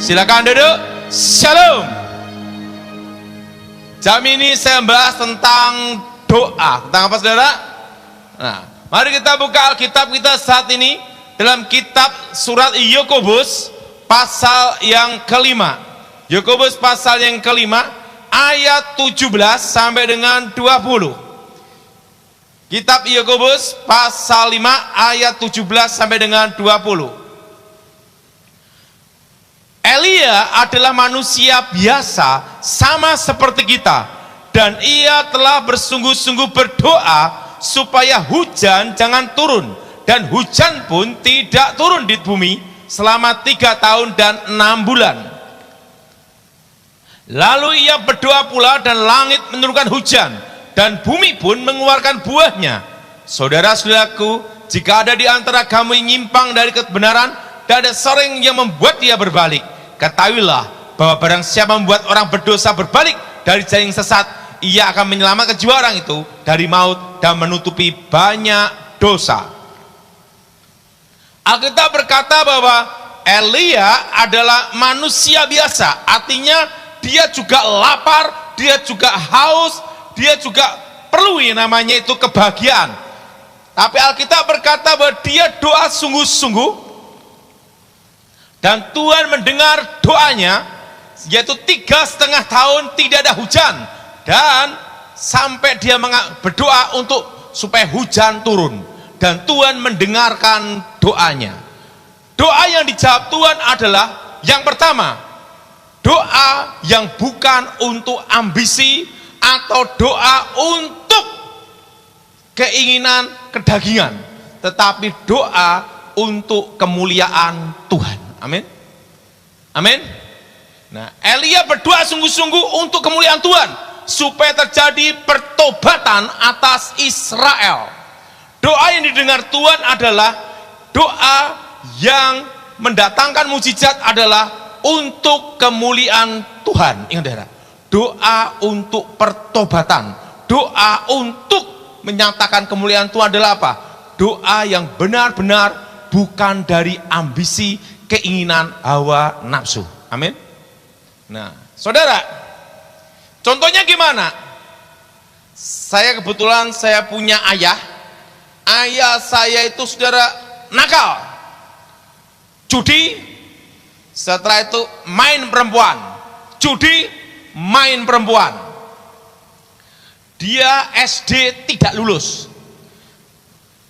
Silakan duduk. Shalom. Jam ini saya membahas tentang doa. Tentang apa saudara? Nah, mari kita buka Alkitab kita saat ini dalam kitab surat Yakobus pasal yang kelima. Yakobus pasal yang kelima ayat 17 sampai dengan 20. Kitab Yakobus pasal 5 ayat 17 sampai dengan 20. Elia adalah manusia biasa sama seperti kita, dan ia telah bersungguh-sungguh berdoa supaya hujan jangan turun, dan hujan pun tidak turun di bumi selama 3 tahun dan 6 bulan. Lalu ia berdoa pula, dan langit menurunkan hujan, dan bumi pun mengeluarkan buahnya. Saudara-saudaraku, jika ada di antara kamu yang nyimpang dari kebenaran, dan ada seorang yang membuat dia berbalik, ketahuilah bahwa barang siapa membuat orang berdosa berbalik dari jalan yang sesat, ia akan menyelamatkan jiwa orang itu dari maut dan menutupi banyak dosa. Alkitab berkata bahwa Elia adalah manusia biasa, artinya dia juga lapar, dia juga haus, dia juga perlu yang namanya itu kebahagiaan. Tapi Alkitab berkata bahwa dia doa sungguh-sungguh, dan Tuhan mendengar doanya, yaitu 3,5 tahun tidak ada hujan, dan sampai dia berdoa untuk supaya hujan turun, dan Tuhan mendengarkan doanya. Doa yang dijawab Tuhan adalah yang pertama, doa yang bukan untuk ambisi atau doa untuk keinginan kedagingan, tetapi doa untuk kemuliaan Tuhan. Amin. Amin. Nah, Elia berdoa sungguh-sungguh untuk kemuliaan Tuhan, supaya terjadi pertobatan atas Israel. Doa yang didengar Tuhan adalah doa yang mendatangkan mujizat, adalah untuk kemuliaan Tuhan. Ingat saudara, doa untuk pertobatan, doa untuk menyatakan kemuliaan Tuhan adalah apa? Doa yang benar-benar bukan dari ambisi, keinginan, hawa nafsu. Amin. Nah, saudara, contohnya gimana? Saya kebetulan saya punya ayah. Ayah saya itu saudara nakal, judi, setelah itu main perempuan, judi, main perempuan. Dia SD tidak lulus,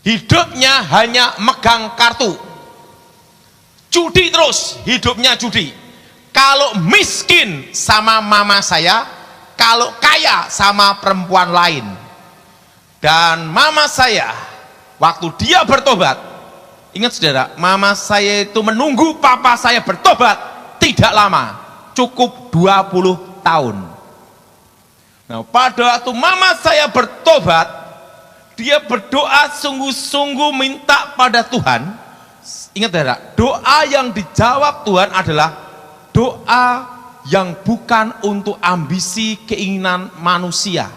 hidupnya hanya megang kartu, judi terus, hidupnya judi. Kalau miskin sama mama saya, kalau kaya sama perempuan lain. Dan mama saya waktu dia bertobat, ingat saudara, mama saya itu menunggu papa saya bertobat tidak lama, cukup 20 tahun. Nah, pada waktu mama saya bertobat, dia berdoa sungguh-sungguh minta pada Tuhan. Ingat saudara, doa yang dijawab Tuhan adalah doa yang bukan untuk ambisi keinginan manusia,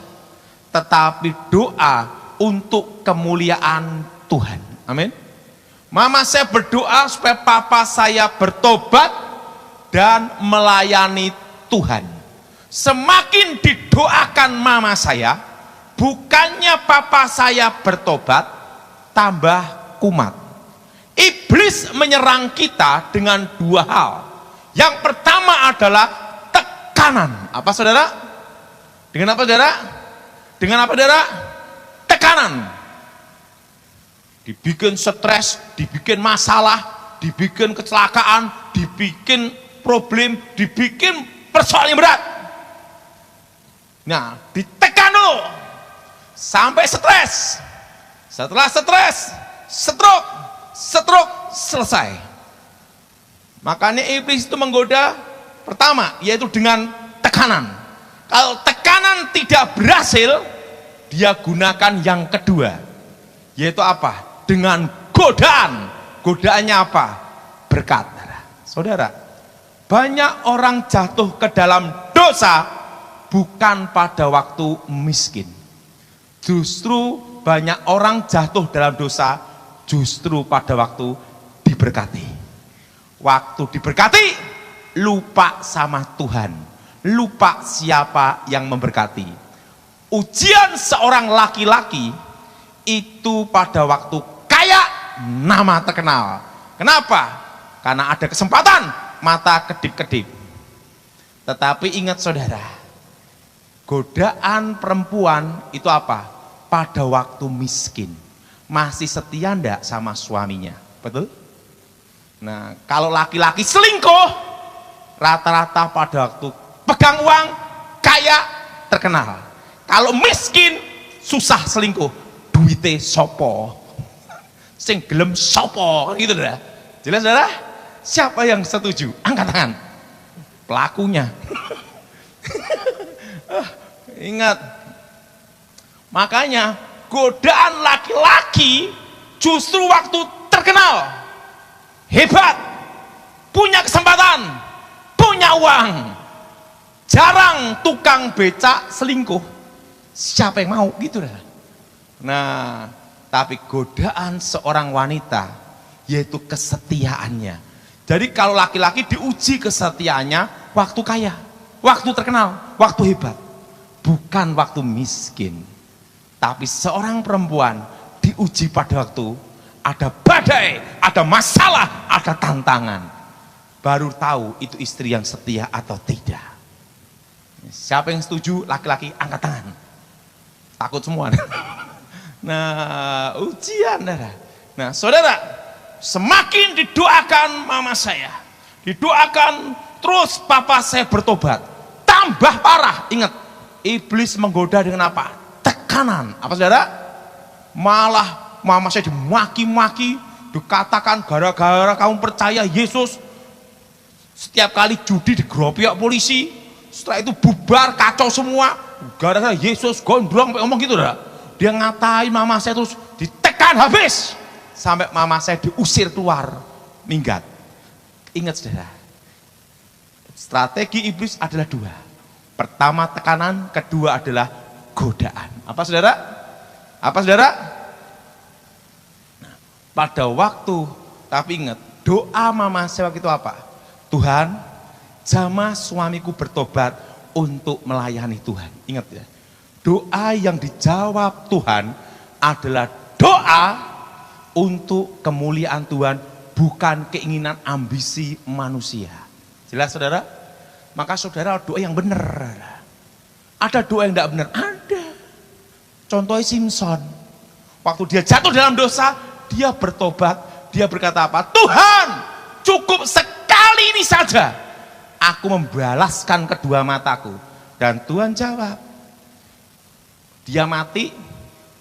tetapi doa untuk kemuliaan Tuhan. Amin. Mama saya berdoa supaya papa saya bertobat dan melayani Tuhan. Semakin didoakan mama saya, bukannya papa saya bertobat, tambah kumat. Iblis menyerang kita dengan 2 hal. Yang pertama adalah tekanan. Apa saudara? Dengan apa saudara? Dengan apa saudara? Tekanan. Dibikin stres, dibikin masalah, dibikin kecelakaan, dibikin problem, dibikin persoalan yang berat. Nah, ditekan dulu sampai stres. Setelah stres, stroke selesai. Makanya iblis itu menggoda pertama, yaitu dengan tekanan. Kalau tekanan tidak berhasil, dia gunakan yang kedua, yaitu apa? Dengan godaan. Godaannya apa? Berkat. Saudara, banyak orang jatuh ke dalam dosa bukan pada waktu miskin. Justru banyak orang jatuh dalam dosa justru pada waktu diberkati. Waktu diberkati, lupa sama Tuhan, lupa siapa yang memberkati. Ujian seorang laki-laki itu pada waktu kaya nama terkenal. Kenapa? Karena ada kesempatan mata kedip-kedip. Tetapi ingat saudara, godaan perempuan itu apa? Pada waktu miskin masih setia ndak sama suaminya, betul? Nah, kalau laki-laki selingkuh rata-rata pada waktu pegang uang kaya terkenal. Kalau miskin susah selingkuh, duite sopo sing gelem sopo, gitu dah. Jelas saudara? Siapa yang setuju? Angkat tangan. Pelakunya. Ingat, makanya godaan laki-laki justru waktu terkenal, hebat, punya kesempatan, punya uang, jarang tukang becak selingkuh. Siapa yang mau, gitu dah. Nah, tapi godaan seorang wanita yaitu kesetiaannya. Jadi kalau laki-laki diuji kesetiaannya waktu kaya, waktu terkenal, waktu hebat, bukan waktu miskin. Tapi seorang perempuan diuji pada waktu ada badai, ada masalah, ada tantangan. Baru tahu itu istri yang setia atau tidak. Siapa yang setuju? Laki-laki angkat tangan. Takut semua. Nah, ujian. Nah, saudara, semakin didoakan mama saya, didoakan terus papa saya bertobat, tambah parah. Ingat, iblis menggoda dengan apa? Tekanan. Apa saudara? Malah mama saya dimaki-maki, dikatakan gara-gara kamu percaya Yesus, setiap kali judi digeropiok polisi, setelah itu bubar, kacau semua, gara-gara Yesus gondrong, ngomong gitu dah. Dia ngatain mama saya terus ditekan habis sampai mama saya diusir keluar, minggat. Ingat saudara, strategi iblis adalah dua. Pertama tekanan, kedua adalah godaan. Apa saudara? Apa saudara? Nah, pada waktu, tapi ingat, doa mama saya waktu itu apa? Tuhan, jamah suamiku bertobat untuk melayani Tuhan. Ingat ya, doa yang dijawab Tuhan adalah doa untuk kemuliaan Tuhan, bukan keinginan ambisi manusia. Jelas saudara? Maka saudara doa yang benar. Ada doa yang tidak benar? Ada. Contohnya Simpson. Waktu dia jatuh dalam dosa, dia bertobat, dia berkata apa? Tuhan, cukup sekali ini saja. Aku membalaskan kedua mataku. Dan Tuhan jawab. Dia mati,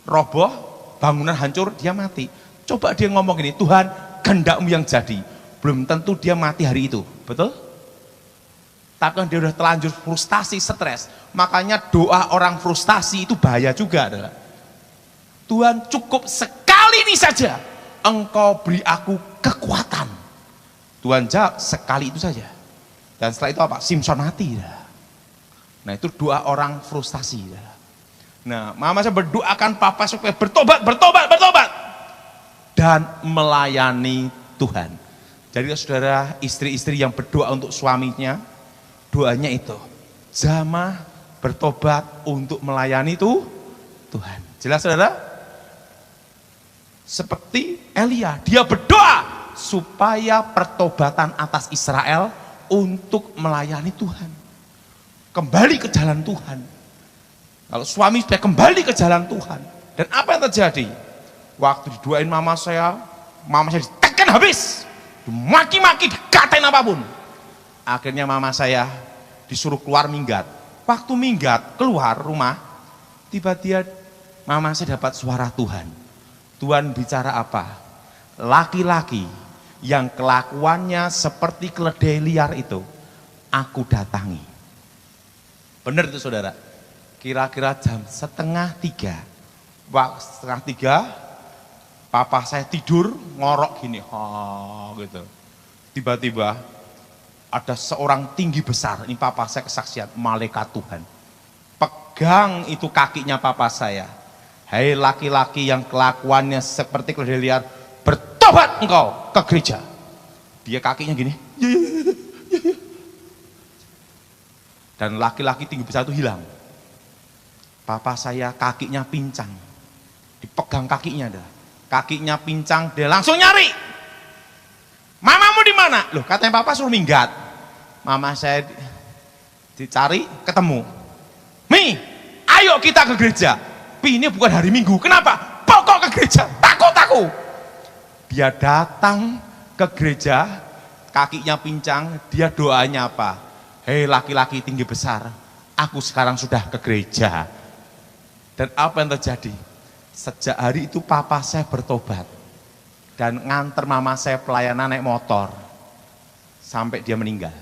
roboh, bangunan hancur, dia mati. Coba dia ngomong gini, Tuhan, kehendakmu yang jadi. Belum tentu dia mati hari itu, betul? Tapi kan dia udah terlanjur frustasi, stres. Makanya doa orang frustasi itu bahaya juga adalah, Tuhan, cukup sekali ini saja, Engkau beri aku kekuatan. Tuhan jawab, sekali itu saja. Dan setelah itu apa? Simpson mati. Nah, itu doa orang frustasi. Nah, mama saya berdoakan papa supaya bertobat dan melayani Tuhan. Jadi saudara, istri-istri yang berdoa untuk suaminya, doanya itu jamah bertobat untuk melayani itu Tuhan. Jelas saudara? Seperti Elia, dia berdoa supaya pertobatan atas Israel untuk melayani Tuhan, kembali ke jalan Tuhan. Kalau suami supaya kembali ke jalan Tuhan. Dan apa yang terjadi? Waktu didoain mama saya ditekan habis, dimaki-maki, dikatain apapun. Akhirnya mama saya disuruh keluar minggat. Waktu minggat keluar rumah, tiba-tiba mama saya dapat suara Tuhan. Tuhan bicara apa? Laki-laki yang kelakuannya seperti keledai liar itu, aku datangi. Benar itu saudara. Kira-kira jam 2:30. Waktu 2:30, papa saya tidur ngorok gini, gitu. Tiba-tiba ada seorang tinggi besar, ini papa saya kesaksian, malaikat Tuhan. Pegang itu kakinya papa saya. Hai laki-laki yang kelakuannya seperti keledai liar, bertobat engkau ke gereja. Dia kakinya gini, Dan laki-laki tinggi besar itu hilang. Papa saya kakinya pincang, dipegang kakinya dah. Kakinya pincang, dia langsung nyari. Mamamu di mana? Loh, katanya papa suruh minggat. Mama saya dicari, ketemu. Mi, ayo kita ke gereja. Pi, ini bukan hari Minggu. Kenapa? Pokok ke gereja. Takut aku. Dia datang ke gereja, kakinya pincang, dia doanya apa? Hei laki-laki tinggi besar, aku sekarang sudah ke gereja. Dan apa yang terjadi? Sejak hari itu papa saya bertobat dan nganter mama saya pelayanan naik motor sampai dia meninggal.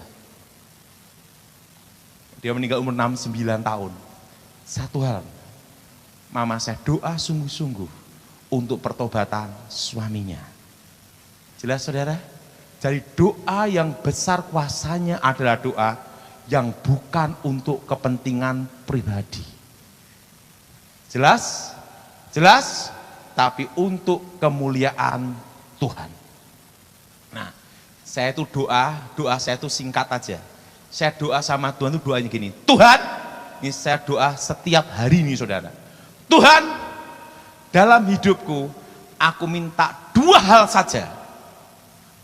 Dia meninggal umur 69 tahun. Satu hal, mama saya doa sungguh-sungguh untuk pertobatan suaminya. Jelas saudara? Jadi doa yang besar kuasanya adalah doa yang bukan untuk kepentingan pribadi. Jelas? Jelas? Tapi untuk kemuliaan Tuhan. Nah, saya itu doa saya itu singkat aja. Saya doa sama Tuhan itu doanya gini, Tuhan, ini saya doa setiap hari ini saudara. Tuhan, dalam hidupku, aku minta 2 hal saja.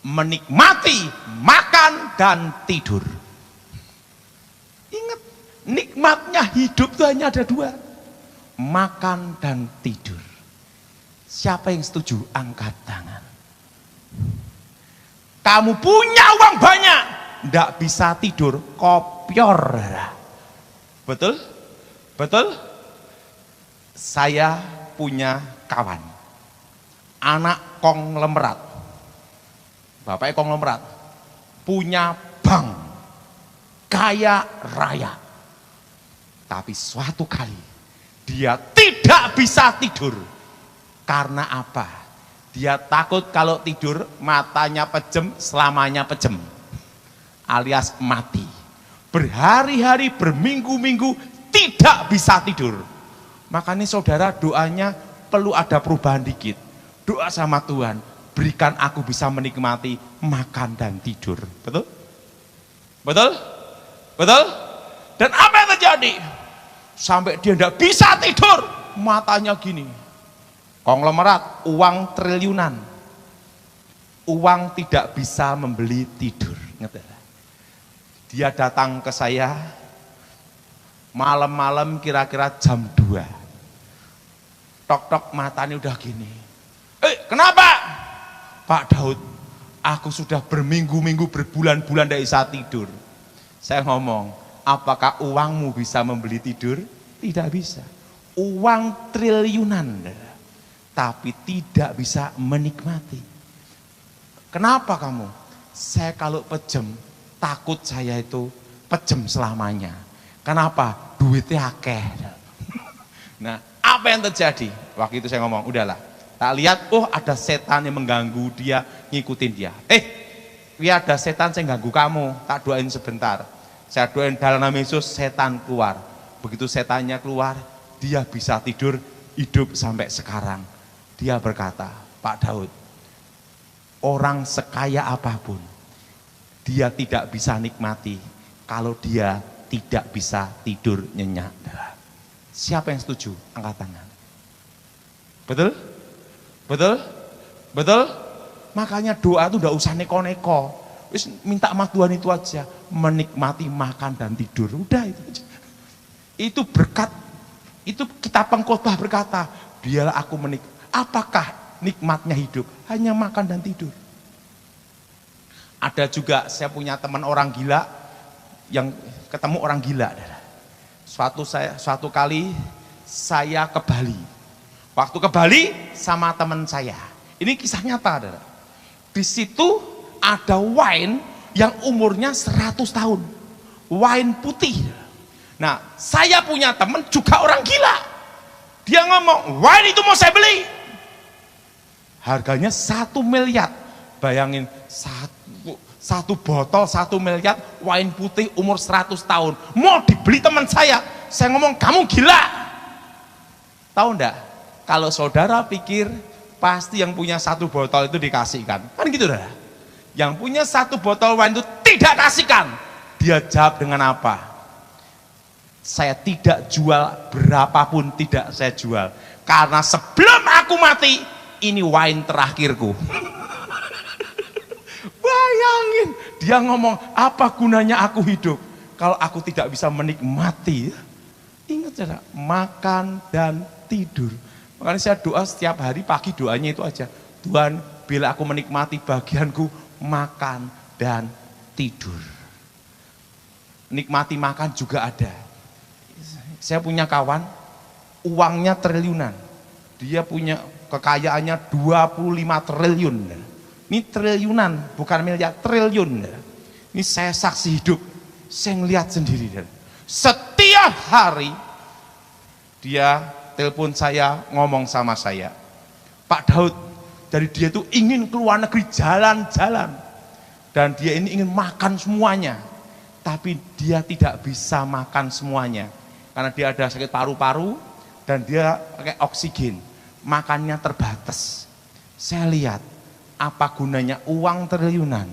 Menikmati, makan, dan tidur. Ingat, nikmatnya hidup itu hanya ada 2. Makan dan tidur. Siapa yang setuju? Angkat tangan. Kamu punya uang banyak, tidak bisa tidur, kopior. Betul? Betul? Saya punya kawan, anak konglomerat, bapaknya konglomerat, punya bank, kaya raya. Tapi suatu kali dia tidak bisa tidur. Karena apa? Dia takut kalau tidur matanya pejem, selamanya pejem, alias mati. Berhari-hari, berminggu-minggu tidak bisa tidur. Makanya saudara doanya perlu ada perubahan dikit. Doa sama Tuhan, berikan aku bisa menikmati makan dan tidur. Betul? Betul? Betul? Dan apa yang terjadi? Sampai dia tidak bisa tidur, matanya gini. Konglomerat, uang triliunan, uang tidak bisa membeli tidur. Dia datang ke saya malam-malam kira-kira jam 2. Tok-tok matanya udah gini. Kenapa? Pak Daud, aku sudah berminggu-minggu, berbulan-bulan tidak bisa tidur. Saya ngomong, apakah uangmu bisa membeli tidur? Tidak bisa. Uang triliunan, tapi tidak bisa menikmati. Kenapa kamu? Saya kalau pejem, takut saya itu pejem selamanya. Kenapa? Duitnya akeh. Nah, apa yang terjadi? Waktu itu saya ngomong, udahlah. Tak lihat, oh ada setan yang mengganggu dia, ngikutin dia. Ada setan yang ganggu kamu, tak doain sebentar. Saya doain dalam nama Yesus, setan keluar. Begitu setannya keluar, dia bisa tidur, hidup sampai sekarang. Dia berkata, Pak Daud, orang sekaya apapun, dia tidak bisa nikmati kalau dia tidak bisa tidur nyenyak. Siapa yang setuju? Angkat tangan. Betul? Betul? Betul? Makanya doa itu tidak usah neko-neko. Minta sama Tuhan itu aja, menikmati makan dan tidur. Udah itu aja. Itu berkat, itu kitab pengkhotbah berkata, biarlah aku menikmati. Apakah nikmatnya hidup? Hanya makan dan tidur. Ada juga, saya punya teman orang gila, yang ketemu orang gila. Suatu kali saya ke Bali. Waktu ke Bali sama teman saya. Ini kisah nyata. Di situ ada wine yang umurnya 100 tahun. Wine putih. Nah, saya punya teman juga orang gila. Dia ngomong, wine itu mau saya beli. Harganya 1 miliar. Bayangin, satu botol 1 miliar, wine putih umur 100 tahun. Mau dibeli teman saya. Saya ngomong, kamu gila. Tahu enggak? Kalau saudara pikir, pasti yang punya 1 botol itu dikasihkan. Kan gitu dah. Yang punya 1 botol wine itu tidak kasihkan. Dia jawab dengan apa? Saya tidak jual, berapapun tidak saya jual. Karena sebelum aku mati, ini wine terakhirku. Bayangin, dia ngomong, apa gunanya aku hidup kalau aku tidak bisa menikmati. Ingat saudara, makan dan tidur. Makanya saya doa setiap hari pagi, doanya itu aja. Tuhan, bila aku menikmati bagianku, makan dan tidur. Nikmati makan juga ada. Saya punya kawan, uangnya triliunan. Dia punya kekayaannya 25 triliun. Ini triliunan, bukan miliar, triliun. Ini saya saksi hidup, saya ngeliat sendiri. Setiap hari dia telepon saya, ngomong sama saya, Pak Daud, dari dia itu ingin keluar negeri jalan-jalan. Dan dia ini ingin makan semuanya. Tapi dia tidak bisa makan semuanya. Karena dia ada sakit paru-paru dan dia pakai oksigen. Makannya terbatas. Saya lihat, apa gunanya uang triliunan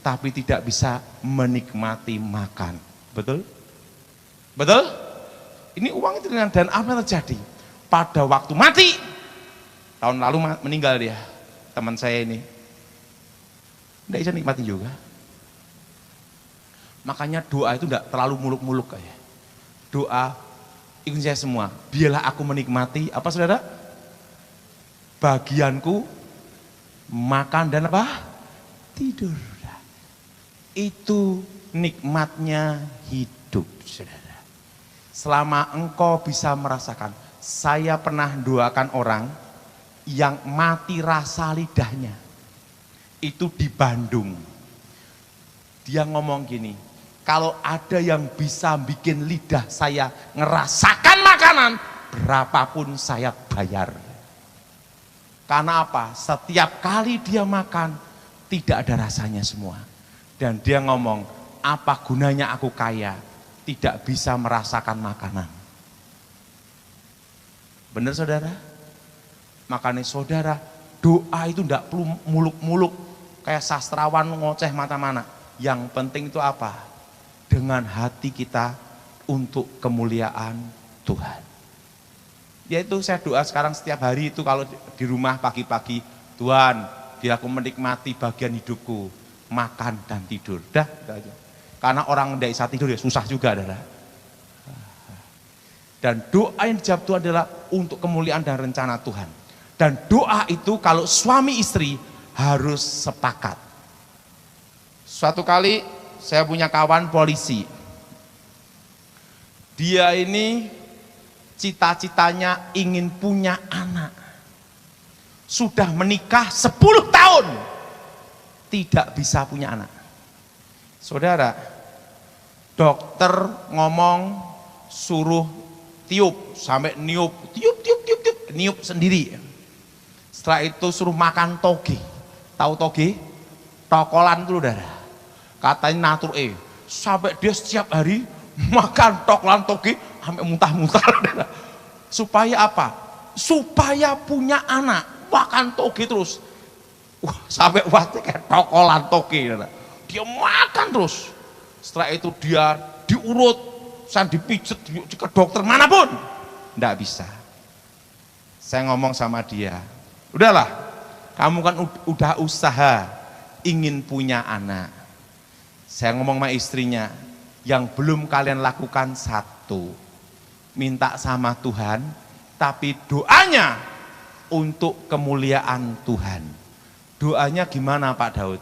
tapi tidak bisa menikmati makan. Betul? Betul? Ini uang triliunan dan apa yang terjadi? Pada waktu mati, tahun lalu meninggal dia, teman saya ini. Tidak bisa nikmati juga. Makanya doa itu tidak terlalu muluk-muluk kayak. Doa, ikut saya semua, biarlah aku menikmati, apa saudara? Bagianku, makan dan apa? Tidur. Itu nikmatnya hidup, saudara. Selama engkau bisa merasakan, saya pernah doakan orang yang mati rasa lidahnya. Itu di Bandung. Dia ngomong gini, kalau ada yang bisa bikin lidah saya ngerasakan makanan, berapapun saya bayar. Karena apa? Setiap kali dia makan, tidak ada rasanya semua. Dan dia ngomong, apa gunanya aku kaya, tidak bisa merasakan makanan. Benar saudara? Makanya saudara, doa itu tidak perlu muluk-muluk, kayak sastrawan ngoceh mata-mana. Yang penting itu apa? Dengan hati kita untuk kemuliaan Tuhan. Yaitu saya doa sekarang setiap hari itu kalau di rumah pagi-pagi, Tuhan, biar aku menikmati bagian hidupku, makan dan tidur. Dah aja. Karena orang tidak bisa tidur ya susah juga adalah. Dan doa yang dijawab Tuhan adalah untuk kemuliaan dan rencana Tuhan. Dan doa itu kalau suami istri harus sepakat. Suatu kali saya punya kawan polisi. Dia ini cita-citanya ingin punya anak. Sudah menikah 10 tahun. Tidak bisa punya anak. Saudara, dokter ngomong suruh tiup. Sampai niup, niup sendiri. Setelah itu suruh makan toge. Tahu toge? Tokolan itu saudara. Katanya natur sampai dia setiap hari makan tokolan toge sampai muntah-muntah. Supaya apa? Supaya punya anak, makan toge terus. Sampai waktu kayak tokolan toge. Dia makan terus. Setelah itu dia diurut, saya dipijet ke dokter manapun. Tidak bisa. Saya ngomong sama dia, udahlah, kamu kan udah usaha ingin punya anak. Saya ngomong sama istrinya, yang belum kalian lakukan satu, minta sama Tuhan, tapi doanya untuk kemuliaan Tuhan. Doanya gimana Pak Daud?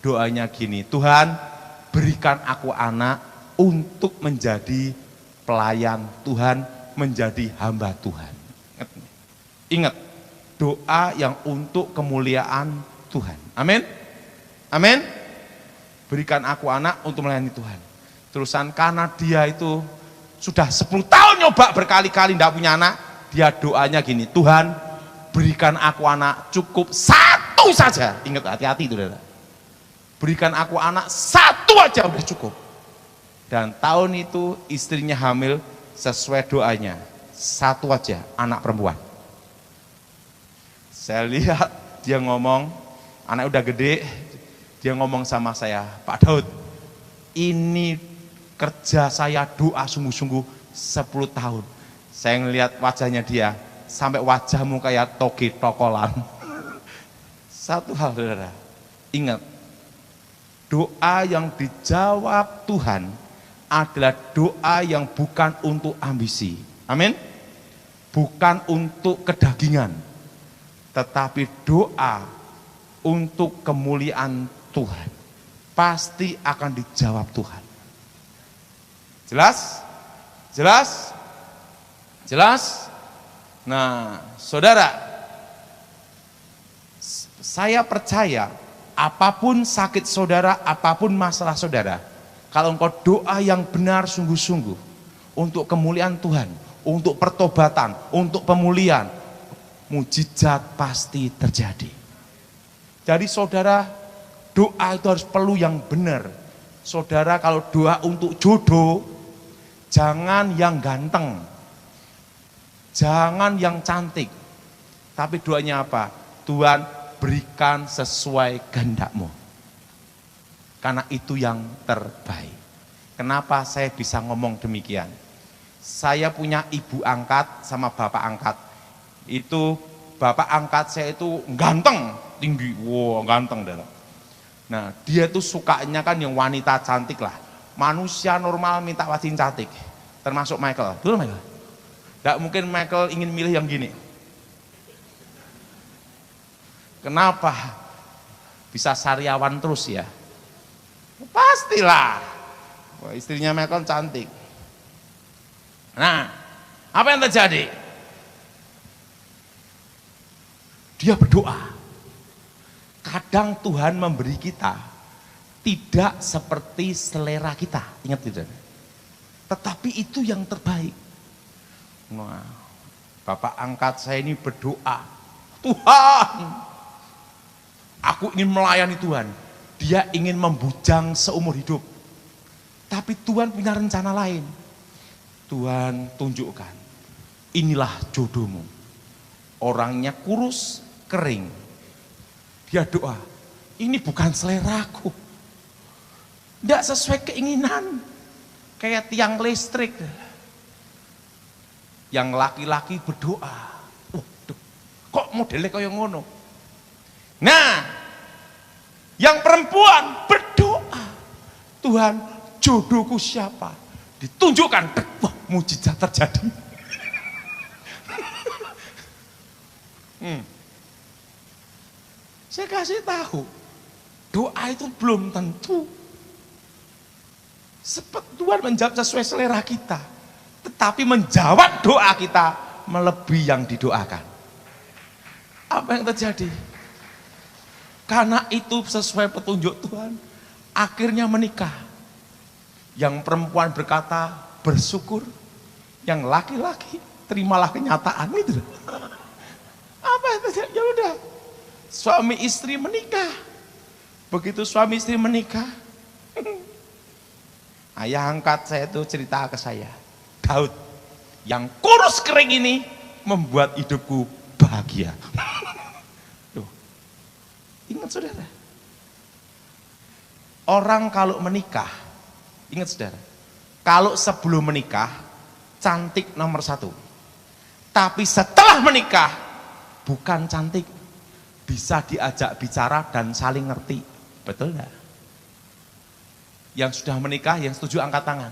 Doanya gini, Tuhan berikan aku anak untuk menjadi pelayan Tuhan, menjadi hamba Tuhan. Ingat, doa yang untuk kemuliaan Tuhan. Amin. Amin. Berikan aku anak untuk melayani Tuhan. Terusan karena dia itu sudah 10 tahun nyoba berkali-kali tidak punya anak, dia doanya gini, Tuhan berikan aku anak cukup satu saja. Ingat, hati-hati itu saudara. Berikan aku anak satu aja udah cukup. Dan tahun itu istrinya hamil sesuai doanya, satu aja anak perempuan. Saya lihat dia ngomong, anak udah gede, dia ngomong sama saya, Pak Daud, ini kerja saya doa sungguh-sungguh 10 tahun. Saya ngelihat wajahnya dia, sampai wajahmu kayak toge tokolan. Satu hal saudara, ingat, doa yang dijawab Tuhan adalah doa yang bukan untuk ambisi. Amin. Bukan untuk kedagingan, tetapi doa untuk kemuliaan Tuhan. Pasti akan dijawab Tuhan. Jelas? Jelas? Jelas? Nah, saudara, saya percaya apapun sakit saudara, apapun masalah saudara, kalau engkau doa yang benar sungguh-sungguh untuk kemuliaan Tuhan, untuk pertobatan, untuk pemulihan, mujizat pasti terjadi. Jadi saudara, doa itu harus perlu yang benar. Saudara kalau doa untuk jodoh, jangan yang ganteng, jangan yang cantik, tapi doanya apa? Tuhan, berikan sesuai kehendak-Mu, karena itu yang terbaik. Kenapa saya bisa ngomong demikian? Saya punya ibu angkat sama bapak angkat. Itu bapak angkat saya itu ganteng, tinggi, wow ganteng dah. Nah dia tuh sukanya kan yang wanita cantik lah. Manusia normal minta wajin cantik, termasuk Michael. Betul Michael? Tidak mungkin Michael ingin milih yang gini. Kenapa? Bisa sariawan terus ya? Pastilah. Wah, istrinya Michael cantik. Nah, apa yang terjadi? Dia berdoa. Kadang Tuhan memberi kita tidak seperti selera kita, ingat tidak? Tetapi itu yang terbaik. Nah, bapak angkat saya ini berdoa, Tuhan, aku ingin melayani Tuhan. Dia ingin membujang seumur hidup. Tapi Tuhan punya rencana lain. Tuhan tunjukkan, inilah jodohmu. Orangnya kurus, kering. Dia doa, ini bukan seleraku. Tidak sesuai keinginan. Kayak tiang listrik. Yang laki-laki berdoa, waduh, kok modelnya kayak ngono. Nah, yang perempuan berdoa, Tuhan, jodohku siapa? Ditunjukkan, wah mujizat terjadi. Saya kasih tahu, doa itu belum tentu Tuhan menjawab sesuai selera kita, tetapi menjawab doa kita melebihi yang didoakan. Apa yang terjadi? Karena itu sesuai petunjuk Tuhan, akhirnya menikah. Yang perempuan berkata bersyukur, yang laki-laki terimalah kenyataan itu. Apa yang terjadi? Ya udah, suami istri menikah. Begitu suami istri menikah, ayah angkat saya itu cerita ke saya, Daud, yang kurus kering ini membuat hidupku bahagia. Tuh, ingat saudara, orang kalau menikah, ingat saudara, kalau sebelum menikah cantik nomor 1, tapi setelah menikah bukan cantik, bisa diajak bicara dan saling ngerti, betul enggak? Yang sudah menikah, yang setuju angkat tangan.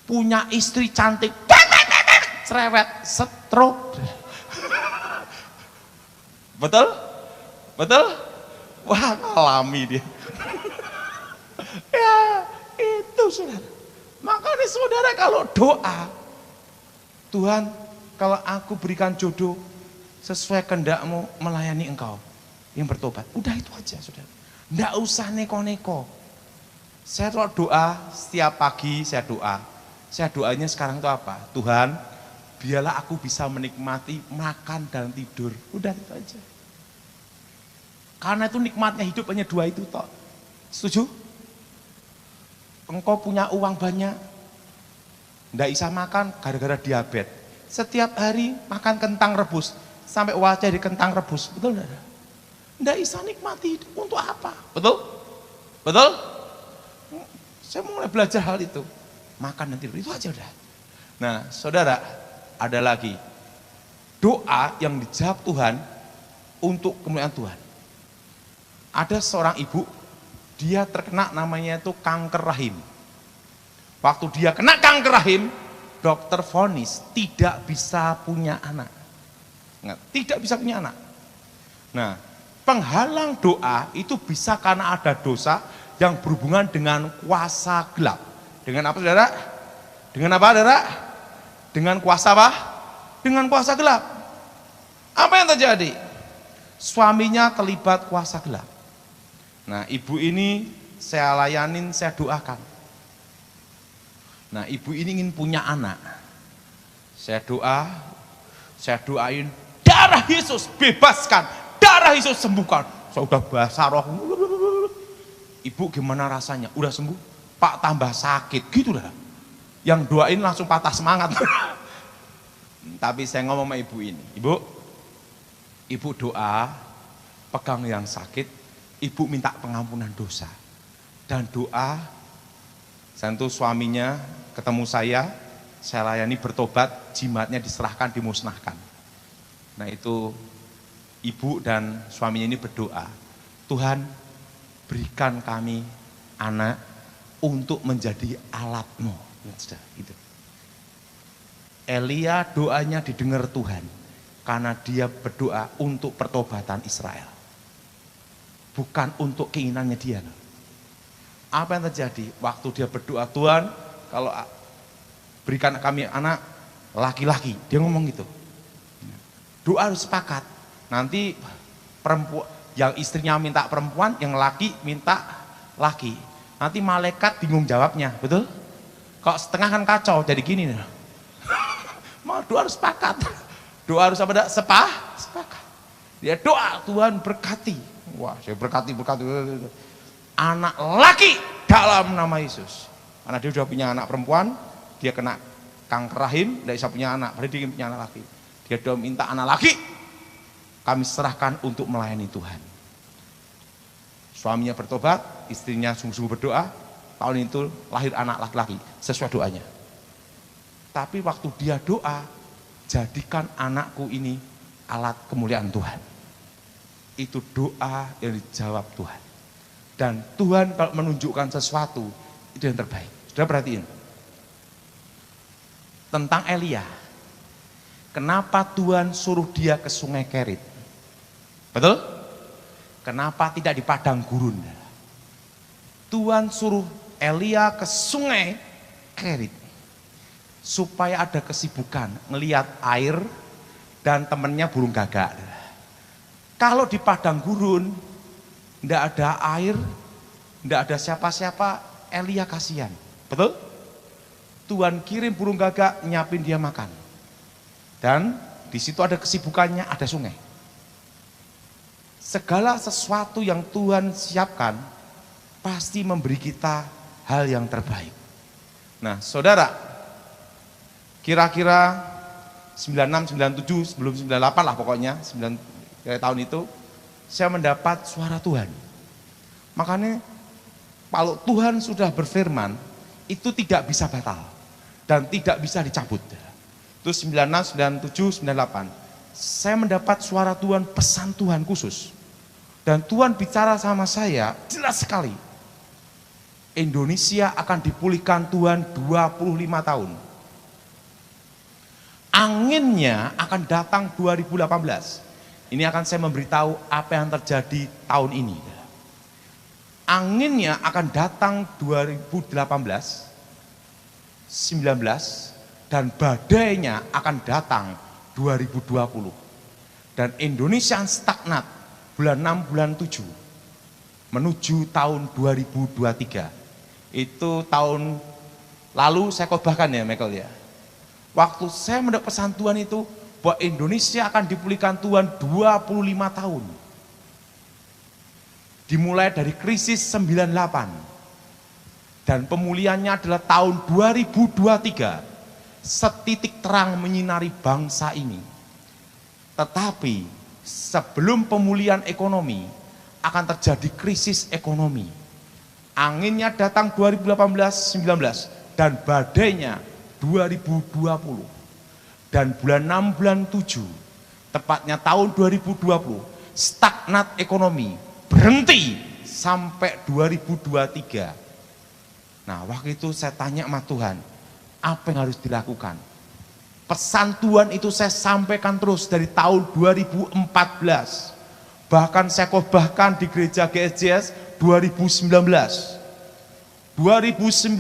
Punya istri cantik, cerewet, stroke. Betul? Betul? Wah, alami dia. Ya, itu saudara. Makanya saudara kalau doa, Tuhan, kalau aku berikan jodoh sesuai kehendak-Mu melayani Engkau yang bertobat. Udah itu aja saudara. Nggak usah neko-neko. Saya kalau doa, setiap pagi saya doa. Saya doanya sekarang itu apa? Tuhan, biarlah aku bisa menikmati makan dan tidur. Udah itu aja. Karena itu nikmatnya hidup hanya 2 itu toh. Setuju? Engkau punya uang banyak, nggak bisa makan gara-gara diabetes. Setiap hari makan kentang rebus, sampai wajah di kentang rebus, betul enggak? Nggak bisa nikmati hidup untuk apa? Betul? Betul? Saya mulai belajar hal itu. Makan dan tidur, itu aja udah. Nah, saudara, ada lagi doa yang dijawab Tuhan untuk kemuliaan Tuhan. Ada seorang ibu, dia terkena namanya itu kanker rahim. Waktu dia kena kanker rahim, dokter vonis tidak bisa punya anak. Tidak bisa punya anak. Nah, penghalang doa itu bisa karena ada dosa yang berhubungan dengan kuasa gelap. Dengan apa, saudara? Dengan apa, saudara? Dengan kuasa apa? Dengan kuasa gelap. Apa yang terjadi? Suaminya terlibat kuasa gelap. Nah, ibu ini saya layanin, saya doakan. Nah, ibu ini ingin punya anak. Saya doain, darah Yesus bebaskan, darah Yesus sembuhkan. Saya udah basah roh. Ibu gimana rasanya? Udah sembuh? Pak tambah sakit, gitu lah. Yang doain langsung patah semangat. Tapi saya ngomong sama ibu ini, ibu doa, pegang yang sakit, ibu minta pengampunan dosa. Dan doa, tentu suaminya ketemu saya layani bertobat, jimatnya diserahkan, dimusnahkan. Nah itu ibu dan suaminya ini berdoa, Tuhan berikan kami anak untuk menjadi alat-Mu. Gitu. Elia doanya didengar Tuhan karena dia berdoa untuk pertobatan Israel, bukan untuk keinginannya dia. Apa yang terjadi? Waktu dia berdoa, Tuhan kalau berikan kami anak laki-laki, dia ngomong gitu. Doa harus sepakat. Nanti perempuan yang istrinya minta perempuan, yang laki minta laki. Nanti malaikat bingung jawabnya, betul? Kok setengah kan kacau, jadi gini nih. Mau doa harus sepakat. Doa harus apa? Sepakat. Dia doa, Tuhan berkati. Wah, saya berkati. Anak laki dalam nama Yesus. Karena dia sudah punya anak perempuan, dia kena kanker rahim, tidak bisa punya anak, berarti dia punya anak laki. Dia sudah minta anak laki, kami serahkan untuk melayani Tuhan. Suaminya bertobat, istrinya sungguh-sungguh berdoa, tahun itu lahir anak laki-laki, sesuai doanya. Tapi waktu dia doa, jadikan anakku ini alat kemuliaan Tuhan. Itu doa yang dijawab Tuhan. Dan Tuhan kalau menunjukkan sesuatu, itu yang terbaik. Sudah perhatiin. Tentang Elia. Kenapa Tuhan suruh dia ke sungai Kerit? Betul? Kenapa tidak di padang gurun? Tuhan suruh Elia ke sungai Kerit. Supaya ada kesibukan, ngelihat air dan temennya burung gagak. Kalau di padang gurun, tidak ada air, tidak ada siapa-siapa, Elia kasihan. Betul? Tuhan kirim burung gagak nyiapin dia makan. Dan di situ ada kesibukannya, ada sungai. Segala sesuatu yang Tuhan siapkan pasti memberi kita hal yang terbaik. Nah, saudara, kira-kira 96, 97, sebelum 98 lah pokoknya, 9 tahun itu, saya mendapat suara Tuhan. Makanya kalau Tuhan sudah berfirman, itu tidak bisa batal dan tidak bisa dicabut. Itu 96, 97, 98. Saya mendapat suara Tuhan, pesan Tuhan khusus. Dan Tuhan bicara sama saya jelas sekali. Indonesia akan dipulihkan Tuhan 25 tahun. Anginnya akan datang 2018. Ini akan saya memberitahu apa yang terjadi tahun ini. Anginnya akan datang 2018, 19, dan badainya akan datang 2020. Dan Indonesia stagnat bulan 6, bulan 7 menuju tahun 2023. Itu tahun lalu saya khotbahkan ya Michael ya. Waktu saya mendapat pesan Tuhan itu bahwa Indonesia akan dipulihkan Tuhan 25 tahun. Dimulai dari krisis 98. Dan pemulihannya adalah tahun 2023. Setitik terang menyinari bangsa ini. Tetapi sebelum pemulihan ekonomi akan terjadi krisis ekonomi. Anginnya datang 2018-19 dan badainya 2020 dan bulan 6 bulan 7 tepatnya tahun 2020 stagnat ekonomi, berhenti sampai 2023. Nah, waktu itu saya tanya sama Tuhan, apa yang harus dilakukan? Pesan Tuhan itu saya sampaikan terus dari tahun 2014. Bahkan saya khotbahkan di gereja GSJS 2019. 2019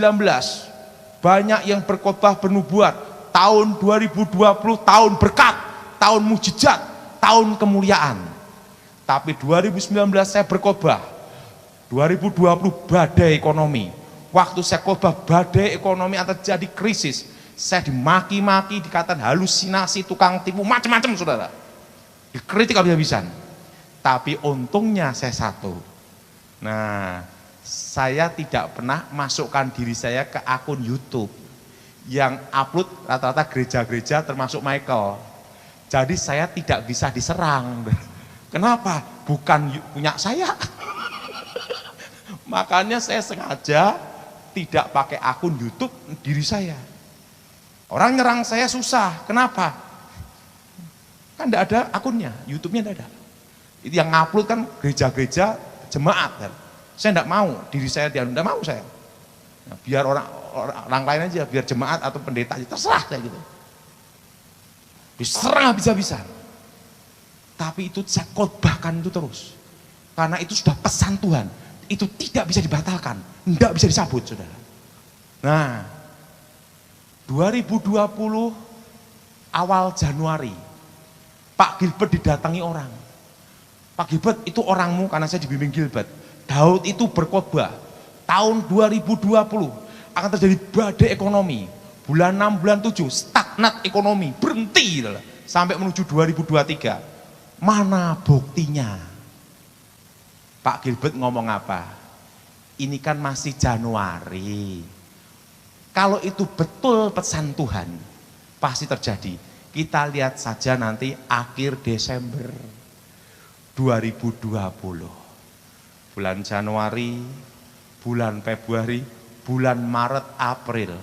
banyak yang berkhotbah bernubuat. Tahun 2020 tahun berkat, tahun mujizat, tahun kemuliaan. Tapi 2019 saya berkhotbah. 2020 badai ekonomi. Waktu saya khotbah badai ekonomi akan terjadi krisis. Saya dimaki-maki, dikatakan halusinasi, tukang tipu, macam-macam saudara. Dikritik habis-habisan. Tapi untungnya saya satu. Nah, saya tidak pernah masukkan diri saya ke akun YouTube. Yang upload rata-rata gereja-gereja termasuk Michael. Jadi saya tidak bisa diserang. Kenapa? Bukan punya saya. Makanya saya sengaja tidak pakai akun YouTube diri saya. Orang nyerang saya susah. Kenapa? Kan tidak ada akunnya, YouTube-nya tidak ada. Itu yang ngupload kan gereja-gereja jemaat kan. Saya tidak mau diri saya, tidak mau saya. Nah, biar orang lain aja, biar jemaat atau pendeta aja, terserah saya gitu. Diserang habis-habisan. Tapi itu saya khotbahkan itu terus. Karena itu sudah pesan Tuhan. Itu tidak bisa dibatalkan, tidak bisa dicabut, saudara. Nah, 2020 awal Januari, Pak Gilbert didatangi orang. Pak Gilbert itu orangmu, karena saya dibimbing Gilbert. Daud itu berkhotbah. Tahun 2020 akan terjadi badai ekonomi. Bulan 6, bulan 7 stagnat ekonomi, berhenti sampai menuju 2023. Mana buktinya? Pak Gilbert ngomong apa? Ini kan masih Januari. Kalau itu betul pesan Tuhan, pasti terjadi. Kita lihat saja nanti akhir Desember 2020. Bulan Januari, bulan Februari, bulan Maret, April.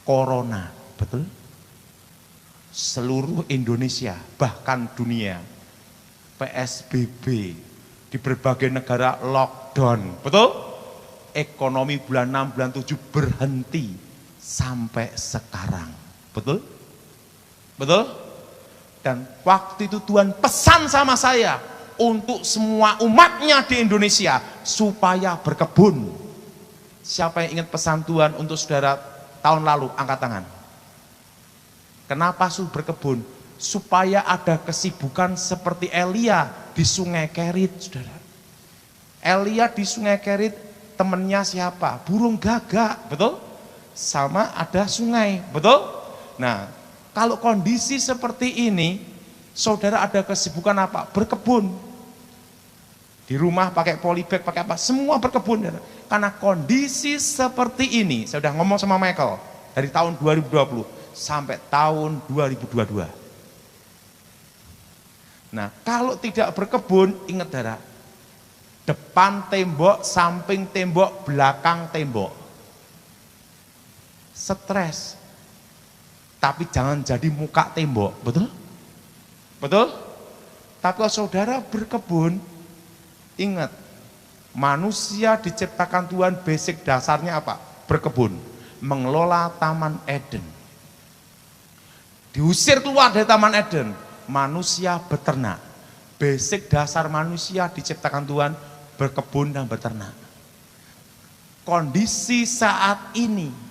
Corona, betul? Seluruh Indonesia, bahkan dunia. PSBB, di berbagai negara lockdown, betul? Ekonomi bulan 6, bulan 7 berhenti. Sampai sekarang, betul? Betul? Dan waktu itu Tuhan pesan sama saya untuk semua umatnya di Indonesia supaya berkebun. Siapa yang ingat pesan Tuhan untuk saudara tahun lalu, angkat tangan. Kenapa suruh berkebun? Supaya ada kesibukan seperti Elia di Sungai Kerit, saudara. Elia di Sungai Kerit, temennya siapa? Burung gagak, betul? Sama ada sungai, betul? Nah, kalau kondisi seperti ini, saudara ada kesibukan apa? Berkebun. Di rumah pakai polybag, pakai apa? Semua berkebun. Karena kondisi seperti ini, saya sudah ngomong sama Michael, dari tahun 2020 sampai tahun 2022. Nah, kalau tidak berkebun, ingat saudara, depan tembok, samping tembok, belakang tembok. Stres, tapi jangan jadi muka tembok, betul? Betul? Tapi kalau saudara berkebun, ingat, manusia diciptakan Tuhan basic dasarnya apa? Berkebun, mengelola Taman Eden. Diusir keluar dari Taman Eden, manusia beternak. Basic dasar manusia diciptakan Tuhan berkebun dan beternak. Kondisi saat ini,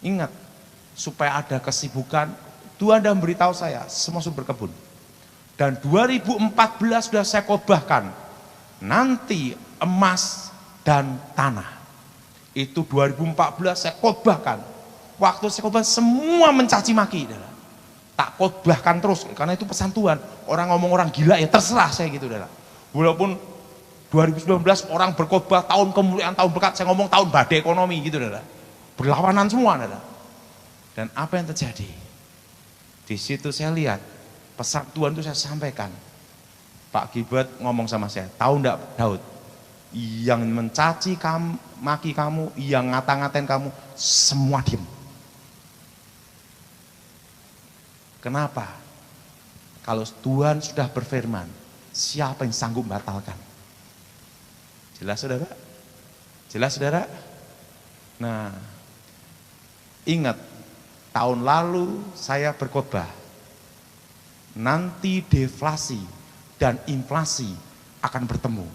ingat, supaya ada kesibukan, Tuhan dah memberitahu saya, semua suruh berkebun. Dan 2014 sudah saya khotbahkan, nanti emas dan tanah. Itu 2014 saya khotbahkan. Waktu saya khotbah semua mencaci maki. Tak khotbahkan terus, karena itu pesan Tuhan. Orang ngomong orang gila ya terserah saya gitu. Walaupun 2019 orang berkhotbah tahun kemuliaan, tahun berkat, saya ngomong tahun badai ekonomi gitu. Berlawanan semua. Dan apa yang terjadi? Di situ saya lihat pesan Tuhan itu saya sampaikan. Pak Gilbert ngomong sama saya, tahu enggak Daud, yang mencaci kamu, maki kamu, yang ngata-ngatain kamu, semua diem. Kenapa? Kalau Tuhan sudah berfirman, siapa yang sanggup membatalkan? Jelas saudara? Jelas saudara? Nah, ingat, tahun lalu saya berkhotbah, nanti deflasi dan inflasi akan bertemu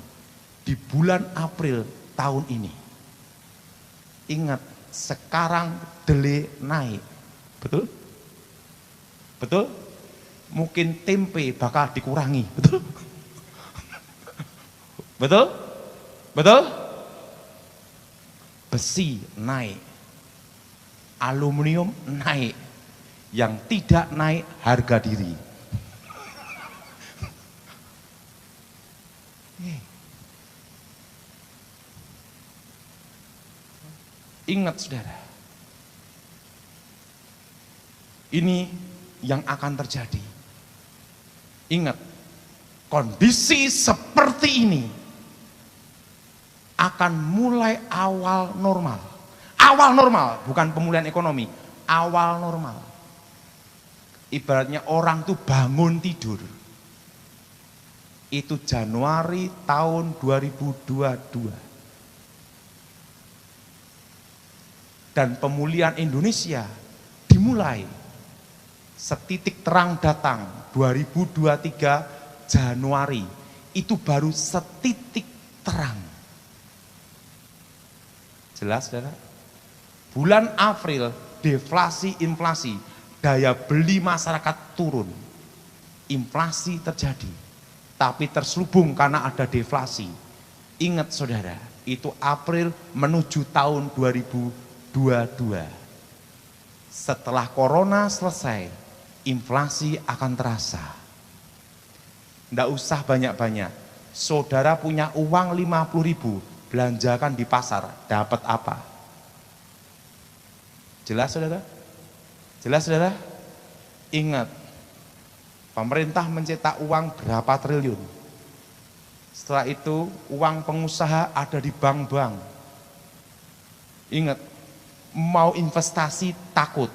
di bulan April tahun ini. Ingat, sekarang kedelai naik, betul? Betul? Mungkin tempe bakal dikurangi, betul? Betul? Betul? Besi naik, aluminium naik, yang tidak naik harga diri. Ingat saudara, ini yang akan terjadi. Ingat, kondisi seperti ini akan mulai awal normal. Awal normal, bukan pemulihan ekonomi, awal normal. Ibaratnya orang tuh bangun tidur. Itu Januari tahun 2022. Dan pemulihan Indonesia dimulai setitik terang datang 2023 Januari, itu baru setitik terang. Jelas saudara? Bulan April deflasi inflasi, daya beli masyarakat turun, inflasi terjadi, tapi terselubung karena ada deflasi. Ingat saudara, itu April menuju tahun 2022. Setelah corona selesai, inflasi akan terasa. Nggak usah banyak-banyak. Saudara punya uang 50.000, belanjakan di pasar, dapat apa? Jelas saudara? Jelas saudara? Ingat, pemerintah mencetak uang berapa triliun. Setelah itu uang pengusaha ada di bank-bank. Ingat, mau investasi takut,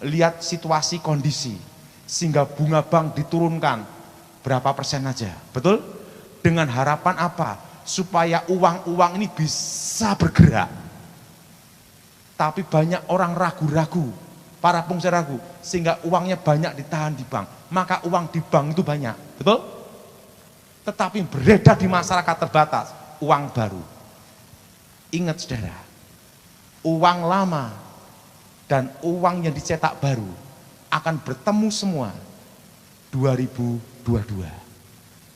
lihat situasi kondisi, sehingga bunga bank diturunkan berapa persen aja, betul? Dengan harapan apa? Supaya uang-uang ini bisa bergerak. Tapi banyak orang ragu-ragu, para pengusaha ragu, sehingga uangnya banyak ditahan di bank. Maka uang di bank itu banyak, betul? Tetapi beredar di masyarakat terbatas, uang baru. Ingat saudara, uang lama dan uang yang dicetak baru akan bertemu semua 2022.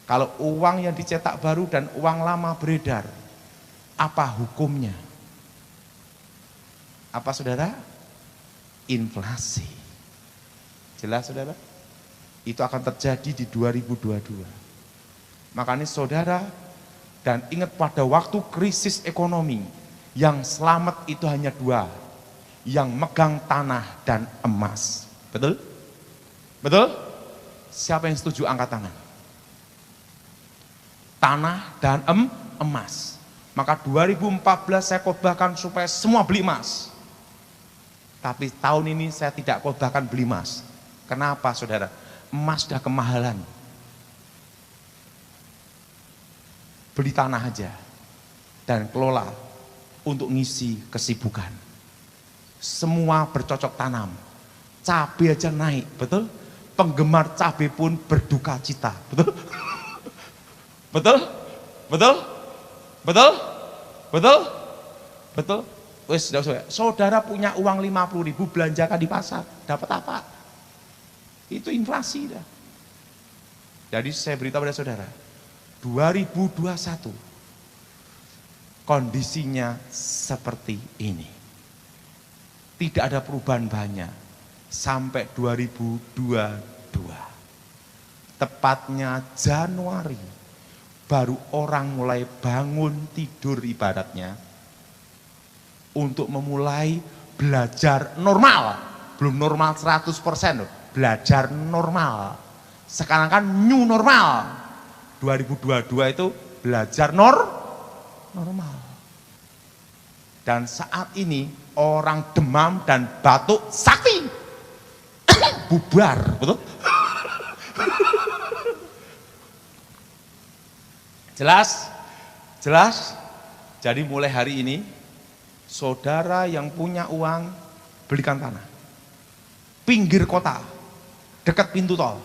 Kalau uang yang dicetak baru dan uang lama beredar, apa hukumnya? Apa saudara? Inflasi. Jelas saudara? Itu akan terjadi di 2022. Makanya saudara, dan ingat pada waktu krisis ekonomi, yang selamat itu hanya dua, yang megang tanah dan emas. Betul? Betul? Siapa yang setuju angkat tangan? Tanah dan emas. Maka 2014 saya khotbahkan supaya semua beli emas. Tapi tahun ini saya tidak khotbahkan beli emas. Kenapa saudara? Emas sudah kemahalan. Beli tanah aja dan kelola untuk ngisi kesibukan. Semua bercocok tanam. Cabai aja naik, betul? Penggemar cabai pun berduka cita, betul? Betul? Betul? Betul? Betul? Betul? Wes, saudara punya uang 50.000, belanjakan di pasar, dapat apa? Itu inflasi dah. Jadi saya beritahu pada saudara, 2021 kondisinya seperti ini. Tidak ada perubahan banyak sampai 2022. Tepatnya Januari baru orang mulai bangun tidur ibaratnya untuk memulai belajar normal. Belum normal 100% loh, belajar normal. Sekarang kan new normal. 2022 itu belajar normal. Dan saat ini orang demam dan batuk sakit. bubar, betul? Jelas? Jelas? Jadi mulai hari ini, saudara yang punya uang, belikan tanah. Pinggir kota, dekat pintu tol.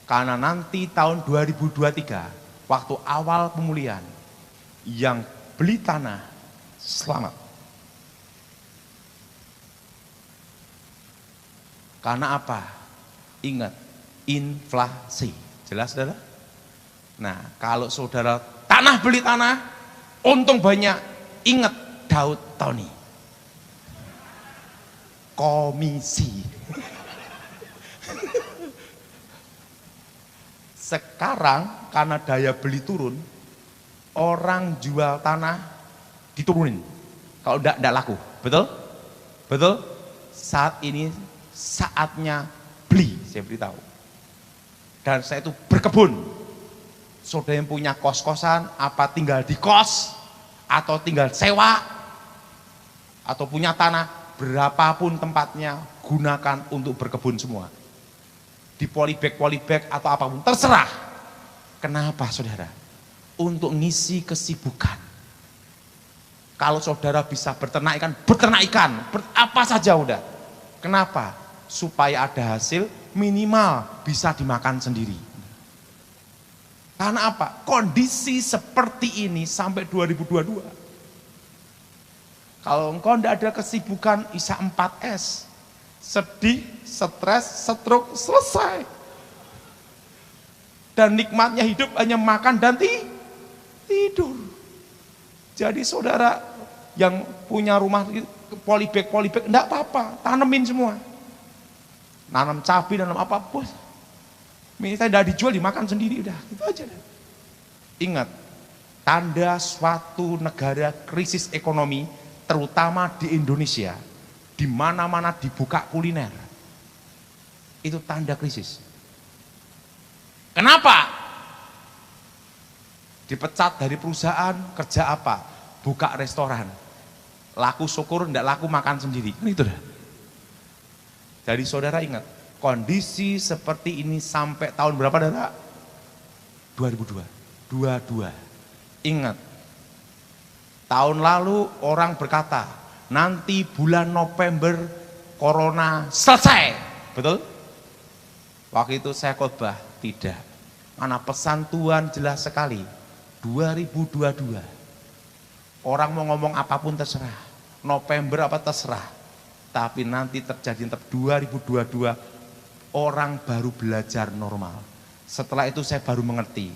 Karena nanti tahun 2023, waktu awal pemulihan, yang beli tanah, selamat. Karena apa? Ingat, inflasi. Jelas, saudara? Nah, kalau saudara tanah beli tanah, untung banyak. Ingat Daud Tony. Komisi. Sekarang karena daya beli turun, orang jual tanah diturunin. Kalau enggak laku. Betul? Betul? Saat ini saatnya beli, saya beritahu. Dan saya itu berkebun. Saudara yang punya kos-kosan, apa tinggal di kos, atau tinggal sewa, atau punya tanah, berapapun tempatnya, gunakan untuk berkebun semua. Di polybag atau apapun, terserah. Kenapa saudara? Untuk ngisi kesibukan. Kalau saudara bisa berternak ikan, apa saja udah. Kenapa? Supaya ada hasil, minimal bisa dimakan sendiri. Karena apa? Kondisi seperti ini sampai 2022. Kalau engkau tidak ada kesibukan, ISA 4S. Sedih, stres, stroke, selesai. Dan nikmatnya hidup hanya makan dan tidur. Jadi saudara yang punya rumah polybag, enggak apa-apa, tanemin semua. Nanam cabai, nanam apa, bos. Minta tidak dijual, dimakan sendiri, udah, itu aja. Ingat, tanda suatu negara krisis ekonomi, terutama di Indonesia, di mana-mana dibuka kuliner, itu tanda krisis. Kenapa? Dipecat dari perusahaan, kerja apa? Buka restoran. Laku syukur, tidak laku makan sendiri. Itu dah. Jadi saudara ingat, kondisi seperti ini sampai tahun berapa, Dara? 2022. Ingat, tahun lalu orang berkata, nanti bulan November corona selesai. Betul? Waktu itu saya khotbah, tidak. Mana pesan Tuhan jelas sekali. 2022. Orang mau ngomong apapun terserah. November apa terserah. Tapi nanti terjadi tetap 2022, orang baru belajar normal. Setelah itu saya baru mengerti.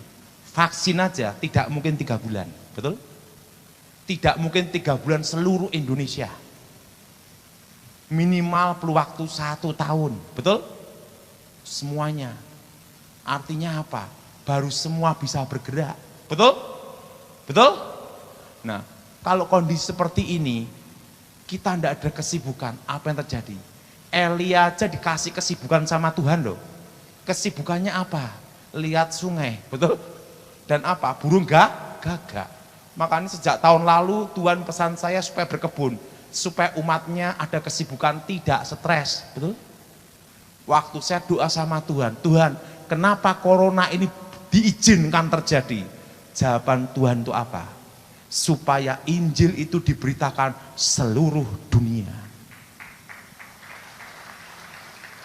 Vaksin aja tidak mungkin 3 bulan. Betul? Tidak mungkin 3 bulan seluruh Indonesia. Minimal perlu waktu 1 tahun. Betul? Semuanya. Artinya apa? Baru semua bisa bergerak. Betul? Betul? Nah, kalau kondisi seperti ini, kita tidak ada kesibukan, apa yang terjadi? Elia aja dikasih kesibukan sama Tuhan loh. Kesibukannya apa? Lihat sungai. Betul? Dan apa? Burung gagak. Makanya sejak tahun lalu Tuhan pesan saya supaya berkebun, supaya umatnya ada kesibukan, tidak stres. Betul? Waktu saya doa sama Tuhan, Tuhan, kenapa corona ini diizinkan terjadi? Jawaban Tuhan itu apa? Supaya Injil itu diberitakan seluruh dunia.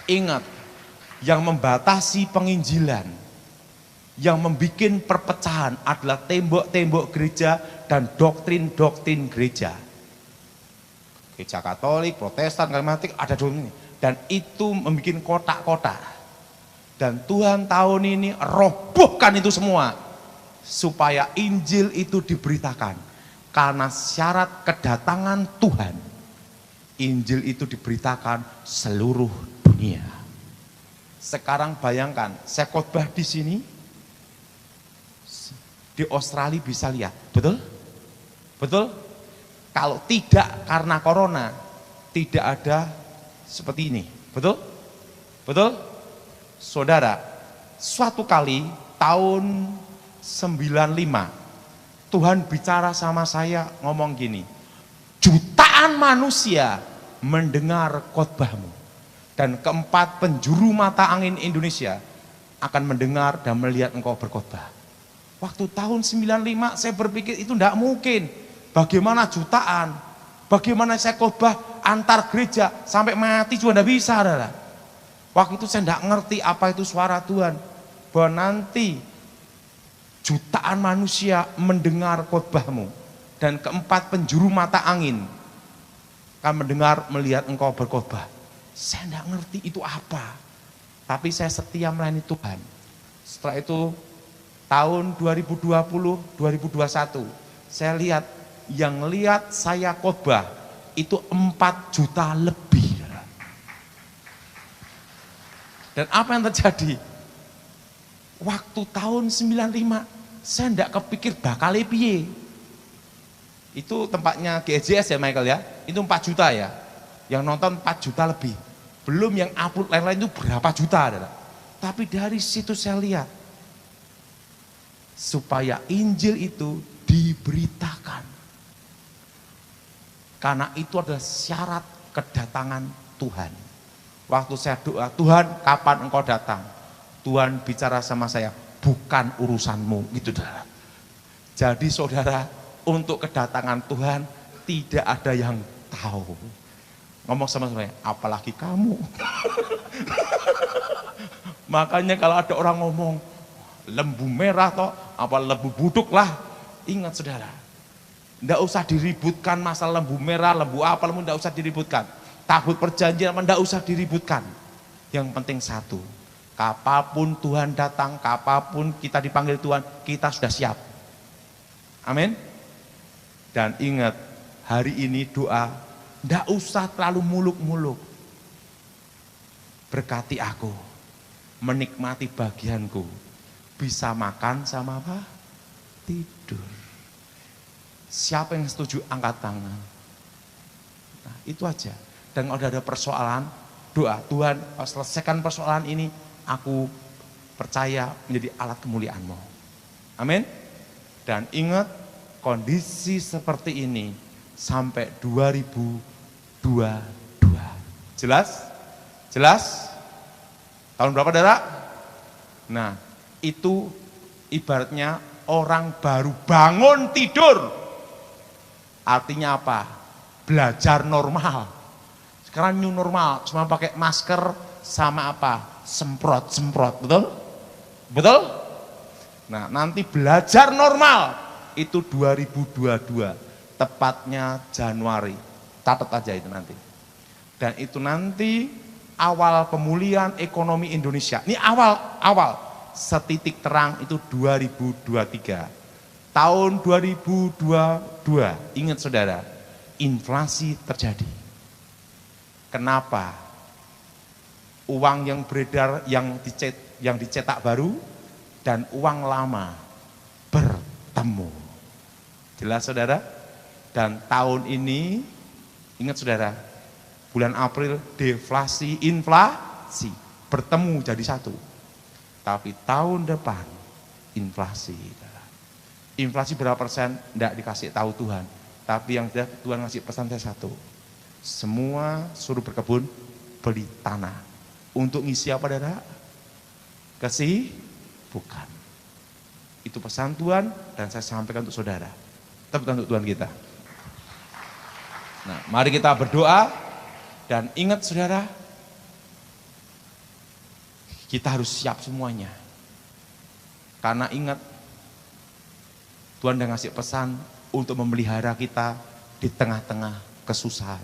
Ingat, yang membatasi penginjilan, yang membuat perpecahan adalah tembok-tembok gereja dan doktrin-doktrin gereja. Gereja Katolik, Protestan, Karismatik, ada doktrin ini. Dan itu membuat kotak-kotak. Dan Tuhan tahun ini robohkan itu semua. Supaya Injil itu diberitakan. Karena syarat kedatangan Tuhan, Injil itu diberitakan seluruh dunia. Sekarang bayangkan, saya khotbah di sini, di Australia bisa lihat, betul? Betul? Kalau tidak karena corona, tidak ada seperti ini, betul? Betul? Saudara, suatu kali tahun 95, Tuhan bicara sama saya ngomong gini, jutaan manusia mendengar khotbahmu, dan keempat penjuru mata angin Indonesia akan mendengar dan melihat engkau berkhotbah. Waktu tahun 95 saya berpikir itu tidak mungkin. Bagaimana jutaan, bagaimana saya khotbah antar gereja sampai mati juga tidak bisa, saudara. Waktu itu saya tidak ngerti apa itu suara Tuhan, bahwa nanti jutaan manusia mendengar khotbahmu, dan keempat penjuru mata angin akan mendengar melihat engkau berkhotbah. Saya tidak ngerti itu apa, tapi saya setia melayani Tuhan. Setelah itu tahun 2020-2021 saya lihat, yang lihat saya khotbah itu 4 juta lebih. Dan apa yang terjadi? Waktu tahun 95 saya tidak kepikir bakal piye. Itu tempatnya GJS ya Michael ya, itu 4 juta ya, yang nonton 4 juta lebih, belum yang upload lain-lain itu berapa juta adalah. Tapi dari situ saya lihat, supaya Injil itu diberitakan, karena itu adalah syarat kedatangan Tuhan. Waktu saya doa, Tuhan kapan engkau datang? Tuhan bicara sama saya, bukan urusanmu, gitu saudara. Jadi saudara, untuk kedatangan Tuhan tidak ada yang tahu. Ngomong sama saya, apalagi kamu. Makanya kalau ada orang ngomong lembu merah toh, apa lembu buduk lah, ingat saudara, tidak usah diributkan masalah lembu merah, lembu apa, lembu tidak usah diributkan. Tabut perjanjian tidak usah diributkan. Yang penting satu, kapanpun Tuhan datang, kapanpun kita dipanggil Tuhan, kita sudah siap. Amin. Dan ingat, hari ini doa, tidak usah terlalu muluk-muluk. Berkati aku, menikmati bagianku, bisa makan sama apa? Tidur. Siapa yang setuju angkat tangan? Nah, itu aja. Dan kalau ada persoalan, doa, Tuhan selesaikan persoalan ini, aku percaya menjadi alat kemuliaan-Mu. Amin. Dan ingat, kondisi seperti ini sampai 2022. Jelas? Jelas? Tahun berapa, saudara? Nah, itu ibaratnya orang baru bangun tidur. Artinya apa? Belajar normal. Sekarang new normal, cuma pakai masker sama apa? Semprot-semprot, betul? Betul? Nah, nanti belajar normal itu 2022, tepatnya Januari. Catat aja itu nanti. Dan itu nanti awal pemulihan ekonomi Indonesia. Ini awal setitik terang itu 2023. Tahun 2022, ingat saudara, inflasi terjadi. Kenapa? Uang yang beredar, yang dicetak baru, dan uang lama bertemu. Jelas saudara? Dan tahun ini, ingat saudara, bulan April deflasi, inflasi, bertemu jadi satu. Tapi tahun depan, inflasi. Inflasi berapa persen? Tidak dikasih tahu Tuhan. Tapi yang Tuhan ngasih pesan saya satu. Semua suruh berkebun, beli tanah. Untuk ngisi apa, saudara? Kesibukan. Itu pesan Tuhan dan saya sampaikan untuk saudara. Tepuk tangan untuk Tuhan kita. Nah, mari kita berdoa dan ingat saudara, kita harus siap semuanya. Karena ingat, Tuhan udah ngasih pesan untuk memelihara kita di tengah-tengah kesusahan.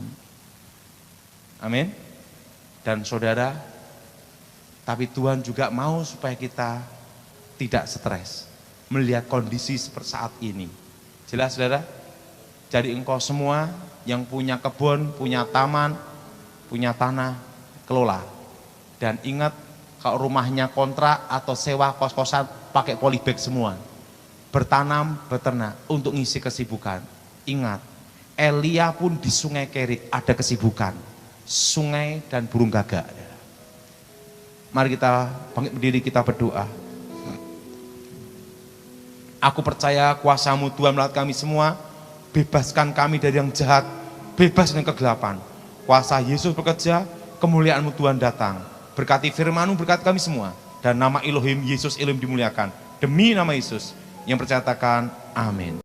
Amin. Dan saudara, tapi Tuhan juga mau supaya kita tidak stres melihat kondisi seperti saat ini. Jelas saudara? Jadi engkau semua yang punya kebun, punya taman, punya tanah, kelola. Dan ingat, kalau rumahnya kontrak atau sewa kos-kosan, pakai polybag semua. Bertanam, beternak, untuk ngisi kesibukan. Ingat, Elia pun di sungai Kerit ada kesibukan. Sungai dan burung gagak. Mari kita bangkit berdiri, kita berdoa. Aku percaya kuasa-Mu Tuhan melihat kami semua, bebaskan kami dari yang jahat, bebas dari kegelapan. Kuasa Yesus bekerja, kemuliaan-Mu Tuhan datang. Berkati firman-Mu, berkati kami semua. Dan nama Elohim Yesus Elohim dimuliakan. Demi nama Yesus yang percatakan amin.